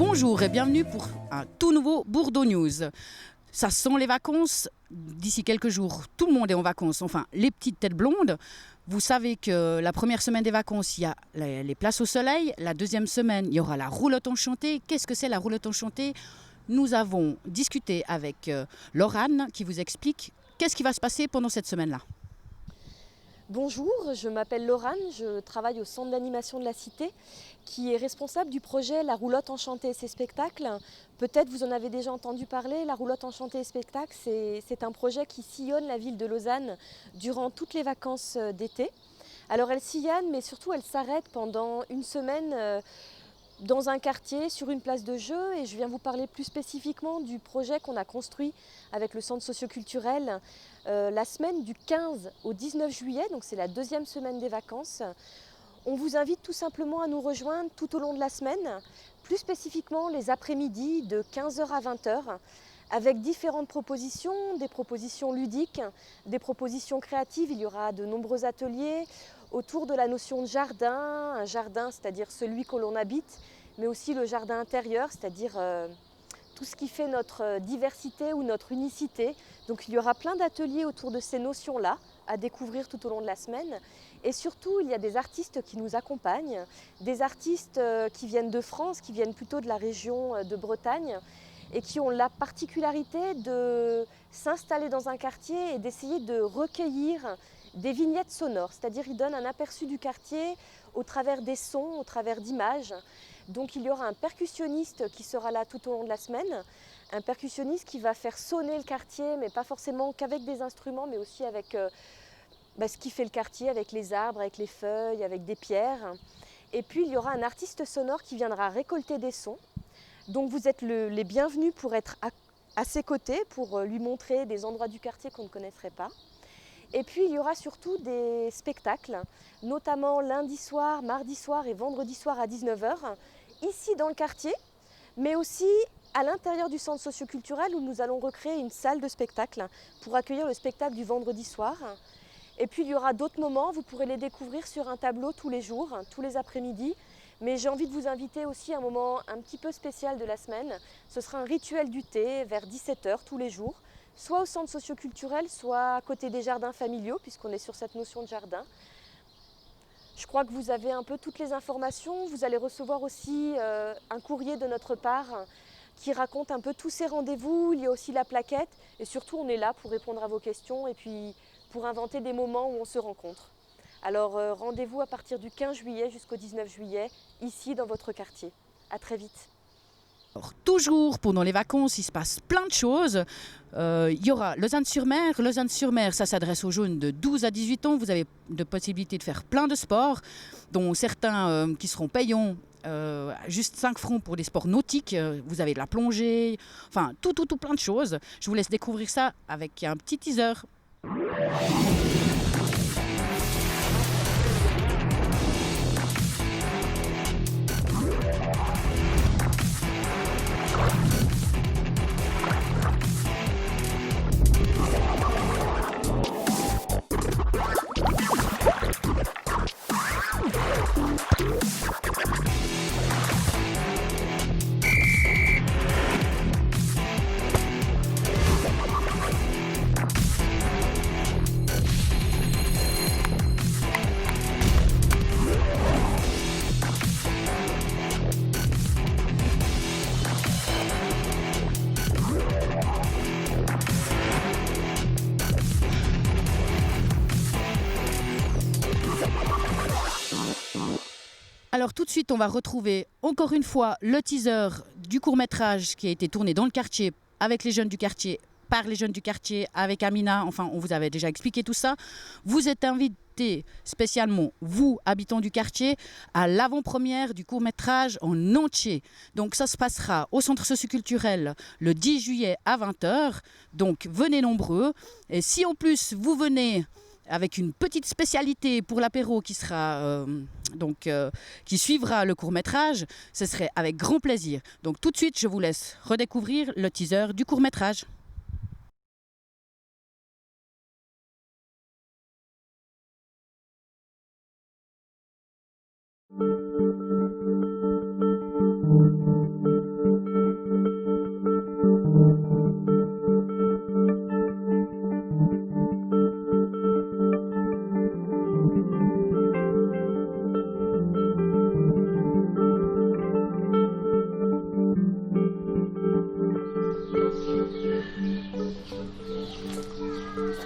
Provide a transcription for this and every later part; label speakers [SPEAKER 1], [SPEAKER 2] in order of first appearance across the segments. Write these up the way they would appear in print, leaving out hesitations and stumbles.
[SPEAKER 1] Bonjour et bienvenue pour un tout nouveau Bourdeaux News. Ça sent les vacances. D'ici quelques jours, tout le monde est en vacances, enfin les petites têtes blondes. Vous savez que la première semaine des vacances, il y a les places au soleil. La deuxième semaine, il y aura la roulotte enchantée. Qu'est-ce que c'est la roulotte enchantée? Nous avons discuté avec Laurane qui vous explique qu'est-ce qui va se passer pendant cette semaine-là.
[SPEAKER 2] Bonjour, je m'appelle Laurane, je travaille au centre d'animation de la Cité qui est responsable du projet La Roulotte Enchantée et ses spectacles. Peut-être vous en avez déjà entendu parler, La Roulotte Enchantée et spectacles, c'est un projet qui sillonne la ville de Lausanne durant toutes les vacances d'été. Alors elle sillonne mais surtout elle s'arrête pendant une semaine dans un quartier, sur une place de jeu, et je viens vous parler plus spécifiquement du projet qu'on a construit avec le centre socioculturel la semaine du 15 au 19 juillet, donc c'est la deuxième semaine des vacances. On vous invite tout simplement à nous rejoindre tout au long de la semaine, plus spécifiquement les après-midi de 15h à 20h, avec différentes propositions, des propositions ludiques, des propositions créatives. Il y aura de nombreux ateliers autour de la notion de jardin, un jardin c'est-à-dire celui que l'on habite, mais aussi le jardin intérieur, c'est-à-dire tout ce qui fait notre diversité ou notre unicité. Donc il y aura plein d'ateliers autour de ces notions-là à découvrir tout au long de la semaine. Et surtout, il y a des artistes qui nous accompagnent, des artistes qui viennent de France, qui viennent plutôt de la région de Bretagne, et qui ont la particularité de s'installer dans un quartier et d'essayer de recueillir des vignettes sonores, c'est-à-dire ils donnent un aperçu du quartier au travers des sons, au travers d'images. Donc il y aura un percussionniste qui sera là tout au long de la semaine, un percussionniste qui va faire sonner le quartier, mais pas forcément qu'avec des instruments, mais aussi avec ce qui fait le quartier, avec les arbres, avec les feuilles, avec des pierres. Et puis il y aura un artiste sonore qui viendra récolter des sons. Donc vous êtes les bienvenus pour être à ses côtés, pour lui montrer des endroits du quartier qu'on ne connaîtrait pas. Et puis il y aura surtout des spectacles, notamment lundi soir, mardi soir et vendredi soir à 19h, ici dans le quartier, mais aussi à l'intérieur du centre socioculturel où nous allons recréer une salle de spectacle pour accueillir le spectacle du vendredi soir. Et puis il y aura d'autres moments, vous pourrez les découvrir sur un tableau tous les jours, tous les après-midi. Mais j'ai envie de vous inviter aussi à un moment un petit peu spécial de la semaine. Ce sera un rituel du thé vers 17h tous les jours, soit au centre socioculturel, soit à côté des jardins familiaux, puisqu'on est sur cette notion de jardin. Je crois que vous avez un peu toutes les informations. Vous allez recevoir aussi un courrier de notre part qui raconte un peu tous ces rendez-vous. Il y a aussi la plaquette et surtout on est là pour répondre à vos questions et puis pour inventer des moments où on se rencontre. Alors rendez-vous à partir du 15 juillet jusqu'au 19 juillet, ici dans votre quartier. À très vite.
[SPEAKER 1] Alors, toujours pendant les vacances, il se passe plein de choses. Il y aura Lausanne-sur-Mer. Lausanne-sur-Mer, ça s'adresse aux jeunes de 12 à 18 ans. Vous avez de possibilités de faire plein de sports, dont certains qui seront payants. Juste 5 francs pour des sports nautiques. Vous avez de la plongée, enfin tout plein de choses. Je vous laisse découvrir ça avec un petit teaser. Alors tout de suite, on va retrouver encore une fois le teaser du court-métrage qui a été tourné dans le quartier avec les jeunes du quartier, par les jeunes du quartier, avec Amina. Enfin, on vous avait déjà expliqué tout ça. Vous êtes invités spécialement, vous, habitants du quartier, à l'avant-première du court-métrage en entier. Donc ça se passera au centre socioculturel le 10 juillet à 20h. Donc venez nombreux. Et si en plus vous venez avec une petite spécialité pour l'apéro qui sera qui suivra le court-métrage, ce serait avec grand plaisir. Donc tout de suite, je vous laisse redécouvrir le teaser du court-métrage.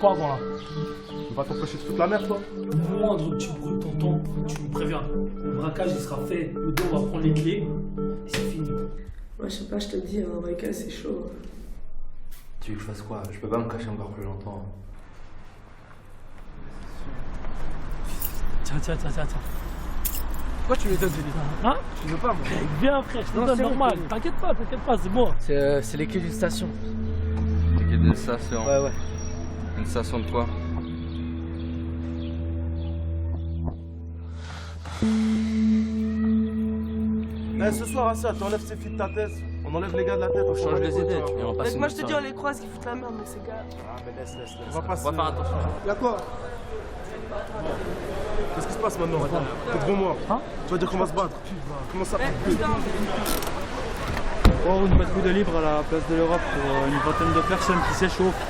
[SPEAKER 3] pas avant là.
[SPEAKER 4] Tu vas t'empêcher de foutre la merde, toi?
[SPEAKER 3] Le moindre petit bruit de tonton, tu me préviens. Le braquage il sera fait, le dos on va prendre les clés, et c'est fini.
[SPEAKER 5] Ouais, je sais pas, je te dis, un vrai cas, c'est chaud.
[SPEAKER 6] Tu veux que je fasse quoi? Je peux pas me cacher encore plus longtemps.
[SPEAKER 3] Tiens.
[SPEAKER 4] Pourquoi tu me donnes, Denis?
[SPEAKER 3] Hein?
[SPEAKER 4] Tu veux pas, moi?
[SPEAKER 3] Viens frère, je te
[SPEAKER 4] Non,
[SPEAKER 3] donne
[SPEAKER 4] c'est
[SPEAKER 3] normal.
[SPEAKER 4] bon.
[SPEAKER 3] T'inquiète pas, c'est moi.
[SPEAKER 7] C'est les clés d'une station.
[SPEAKER 6] T'es quelle d'une station?
[SPEAKER 7] Ouais.
[SPEAKER 6] Une station de quoi?
[SPEAKER 4] Ce soir, Assad, t'enlèves ces filles de ta tête. On enlève les gars de la tête, on
[SPEAKER 6] Change les idées, tu viens, on passe
[SPEAKER 5] Mec,
[SPEAKER 6] une
[SPEAKER 5] moi je te
[SPEAKER 6] soirée.
[SPEAKER 5] dis, on les croise, ils foutent la merde, mais ces gars.
[SPEAKER 4] Ah, mais laisse.
[SPEAKER 6] On va faire attention.
[SPEAKER 4] Y'a quoi? Qu'est-ce qui se passe maintenant? T'es devant moi.
[SPEAKER 3] Hein?
[SPEAKER 4] Tu vas dire qu'on va se battre. Comment ça?
[SPEAKER 8] Oh, une patrouille de libre à la place de l'Europe pour une vingtaine de personnes qui s'échauffent.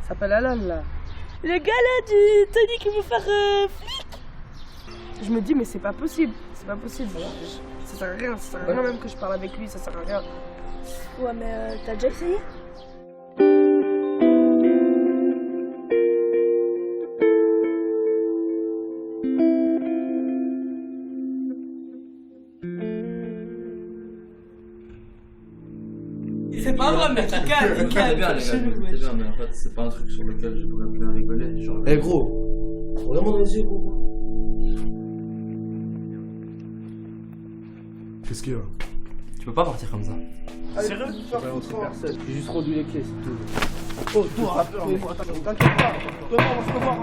[SPEAKER 5] Ça s'appelle Alan là.
[SPEAKER 2] Les gars là du Tony qui veut faire flic.
[SPEAKER 5] Je me dis, mais c'est pas possible. C'est pas possible. Ça sert à rien, même que je parle avec lui, ça sert à rien.
[SPEAKER 2] Ouais mais t'as déjà essayé?
[SPEAKER 5] C'est pas vrai, mec, il calme,
[SPEAKER 6] C'est bien, les gars, c'est bien, mais en fait, c'est pas un truc sur lequel je pourrais plus rigoler. Genre...
[SPEAKER 4] Eh gros, vraiment dans les yeux, gros. Qu'est-ce qu'il y a?
[SPEAKER 6] Tu peux pas partir comme ça.
[SPEAKER 3] Sérieux?
[SPEAKER 7] J'ai juste rendu les clés, c'est tout.
[SPEAKER 4] Oh, toi, t'inquiète pas. Demain, on va se revoir.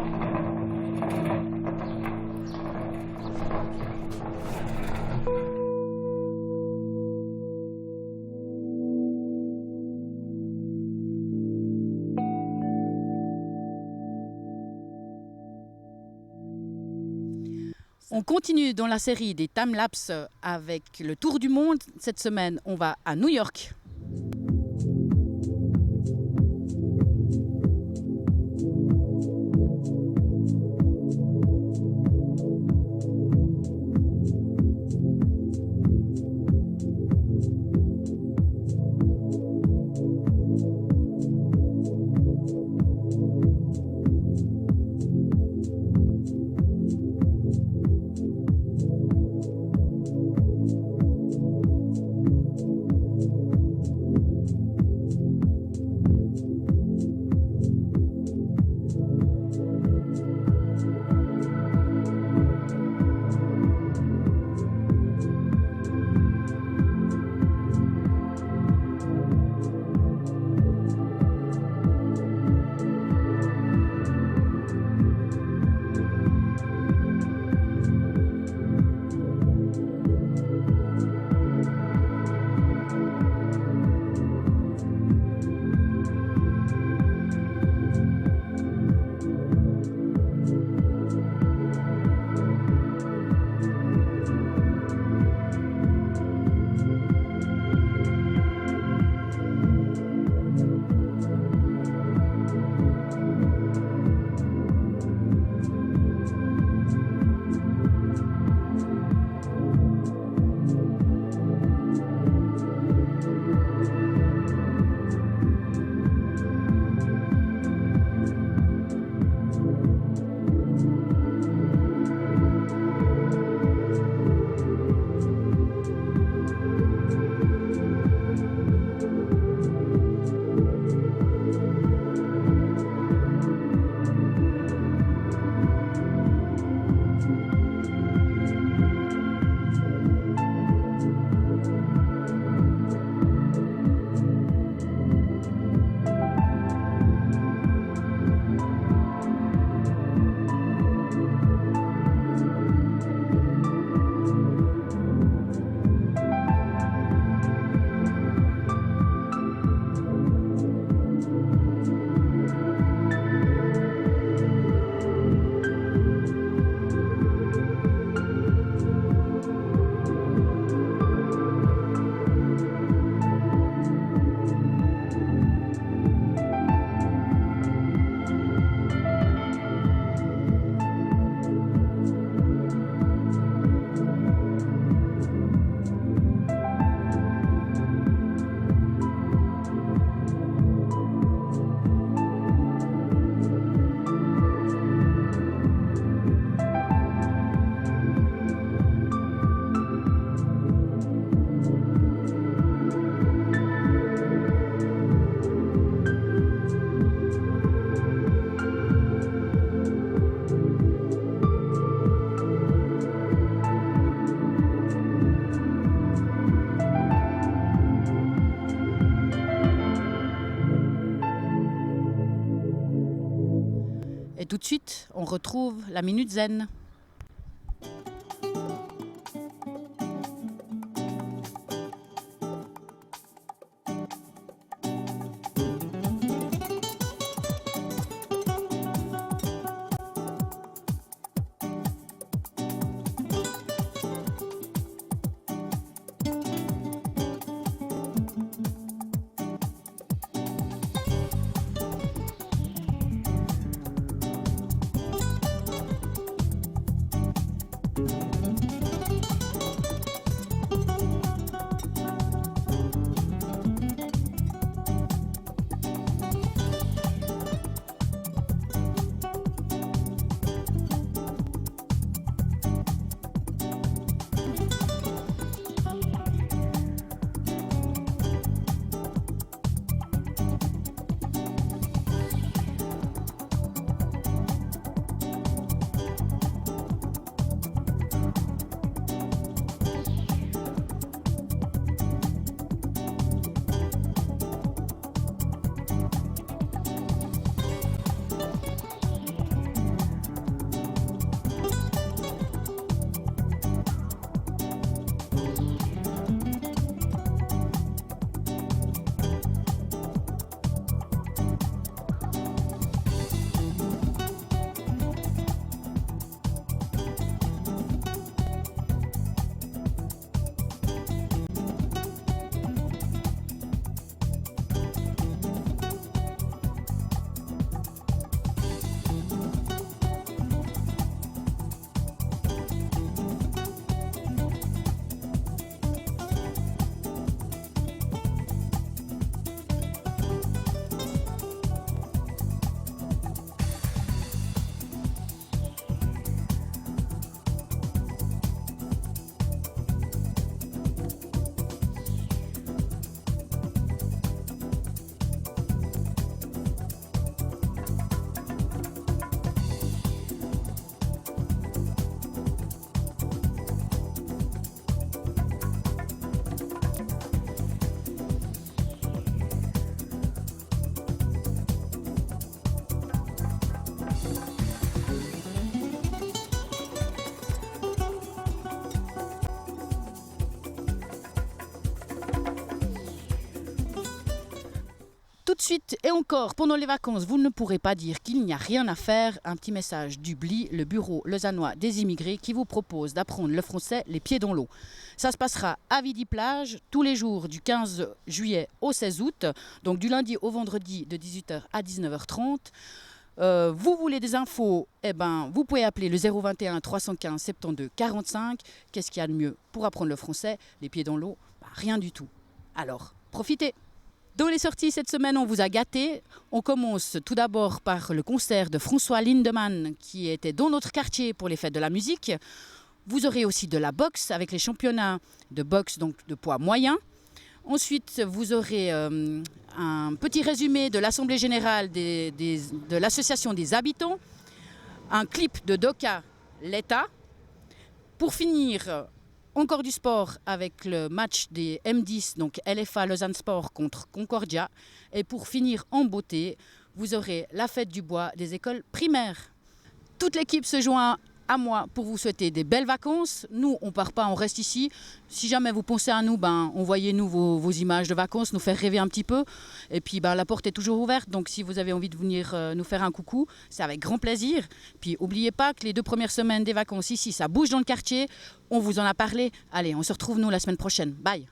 [SPEAKER 1] On continue dans la série des timelapses avec le tour du monde. Cette semaine, on va à New York. tout de suite, on retrouve la Minute Zen. Tout de suite et encore, pendant les vacances, vous ne pourrez pas dire qu'il n'y a rien à faire. Un petit message du BLI, le bureau lausannois des immigrés, qui vous propose d'apprendre le français les pieds dans l'eau. Ça se passera à Vidi-Plage tous les jours du 15 juillet au 16 août, donc du lundi au vendredi de 18h à 19h30. Vous voulez des infos, vous pouvez appeler le 021 315 72 45. Qu'est-ce qu'il y a de mieux pour apprendre le français? Les pieds dans l'eau, rien du tout. Alors, profitez! Dans les sorties cette semaine, on vous a gâtés. On commence tout d'abord par le concert de François Lindemann qui était dans notre quartier pour les fêtes de la musique. Vous aurez aussi de la boxe avec les championnats de boxe donc de poids moyen. Ensuite, vous aurez un petit résumé de l'Assemblée générale de l'Association des habitants, un clip de Doka, l'État. Pour finir, encore du sport avec le match des M10, donc LFA Lausanne Sport contre Concordia. Et pour finir en beauté, vous aurez la fête du bois des écoles primaires. Toute l'équipe se joint à moi pour vous souhaiter des belles vacances. Nous, on ne part pas, on reste ici. Si jamais vous pensez à nous, envoyez-nous vos images de vacances, nous faire rêver un petit peu. Et puis, la porte est toujours ouverte. Donc, si vous avez envie de venir nous faire un coucou, c'est avec grand plaisir. Puis, n'oubliez pas que les 2 premières semaines des vacances ici, ça bouge dans le quartier. On vous en a parlé. Allez, on se retrouve nous la semaine prochaine. Bye.